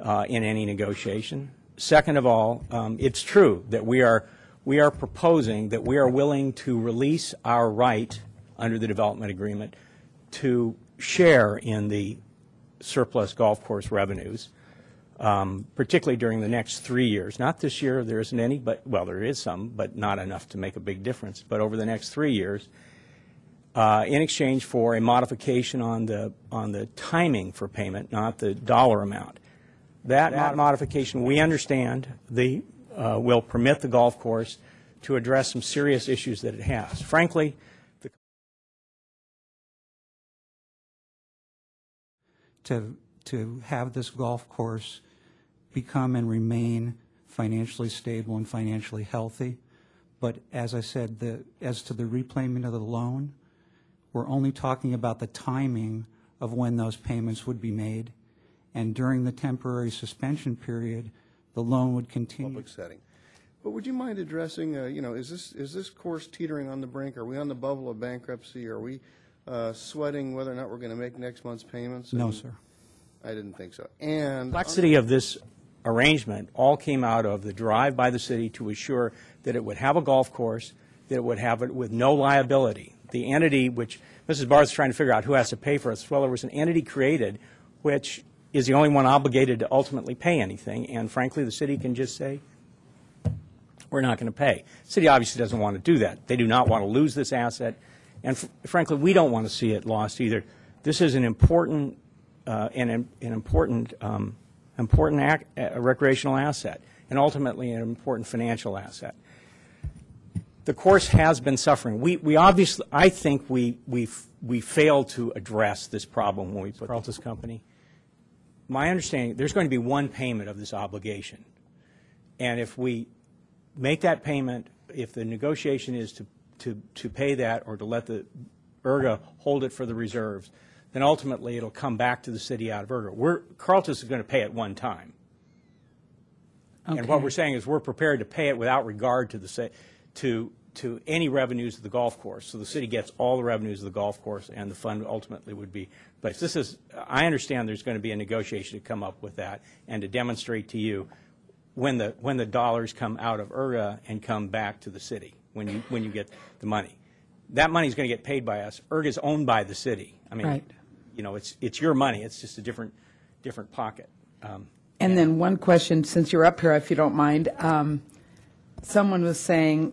in any negotiation. Second of all, it's true that we are proposing that we are willing to release our right under the development agreement to share in the surplus golf course revenues, particularly during the next 3 years. Not this year, there isn't any, but, well, there is some, but not enough to make a big difference. But over the next 3 years, in exchange for a modification on the timing for payment, not the dollar amount. That modification, we understand, will permit the golf course to address some serious issues that it has. Frankly, to have this golf course become and remain financially stable and financially healthy. But as I said, as to the repayment of the loan, we're only talking about the timing of when those payments would be made. And during the temporary suspension period, the loan would continue. Public setting. But would you mind addressing, is this course teetering on the brink? Are we on the bubble of bankruptcy? Are we sweating whether or not we're going to make next month's payments? No, sir. I didn't think so. And the complexity of this arrangement all came out of the drive by the city to assure that it would have a golf course, that it would have it with no liability. The entity, which Mrs. Barth is trying to figure out who has to pay for it, well, there was an entity created which is the only one obligated to ultimately pay anything, and frankly, the city can just say, we're not going to pay. The city obviously doesn't want to do that. They do not want to lose this asset, and frankly, we don't want to see it lost either. This is an important recreational asset, and ultimately an important financial asset. The course has been suffering. We obviously, I think we failed to address this problem when we put this company. My understanding, there's going to be one payment of this obligation, and if we make that payment, if the negotiation is to pay that or to let the ERGA hold it for the reserves, then ultimately it'll come back to the city out of ERGA. Carltus is going to pay it one time. Okay. And what we're saying is we're prepared to pay it without regard to any revenues of the golf course. So the city gets all the revenues of the golf course, and the fund ultimately would be placed. This is, I understand there's going to be a negotiation to come up with that and to demonstrate to you when the dollars come out of ERGA and come back to the city when you get the money. That money is going to get paid by us. ERGA is owned by the city. I mean, right. You know, it's your money. It's just a different pocket. And then one question, since you're up here, if you don't mind, someone was saying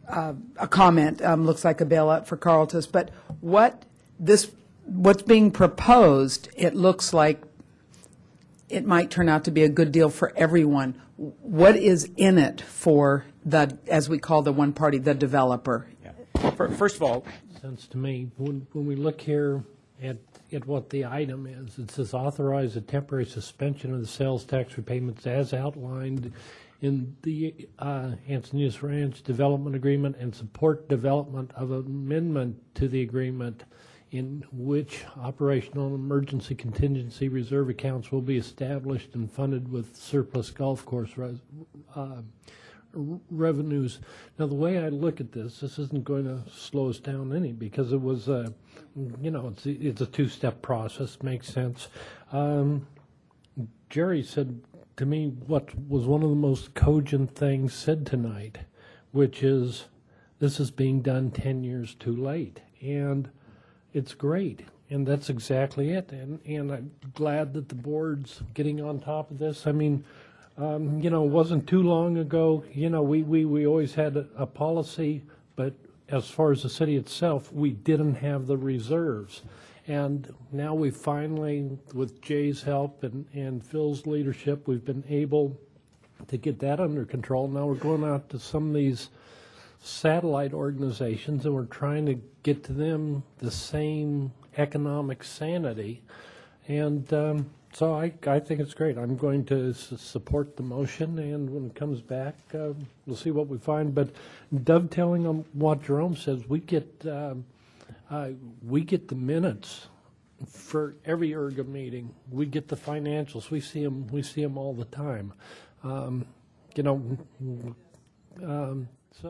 a comment looks like a bailout for Carltus, but what's being proposed, it looks like it might turn out to be a good deal for everyone. What is in it for the, as we call the one party, the developer? Yeah. First of all, sense to me when we look here at what the item is, it says authorize a temporary suspension of the sales tax repayments as outlined in the Encinitas Ranch Development Agreement and support development of amendment to the agreement in which operational and emergency contingency reserve accounts will be established and funded with surplus golf course revenues. Now, the way I look at this isn't going to slow us down any, because it was, it's a two-step process. Makes sense. Jerry said to me what was one of the most cogent things said tonight, which is this is being done 10 years too late, and it's great, and that's exactly it. And I'm glad that the board's getting on top of this. I mean, it wasn't too long ago, we always had a policy, but as far as the city itself, we didn't have the reserves. And now we finally, with Jay's help and Phil's leadership, we've been able to get that under control. Now we're going out to some of these satellite organizations, and we're trying to get to them the same economic sanity. And so I think it's great. I'm going to support the motion, and when it comes back, we'll see what we find. But dovetailing on what Jerome says, we get the minutes for every ERGA meeting. We get the financials. We see them all the time.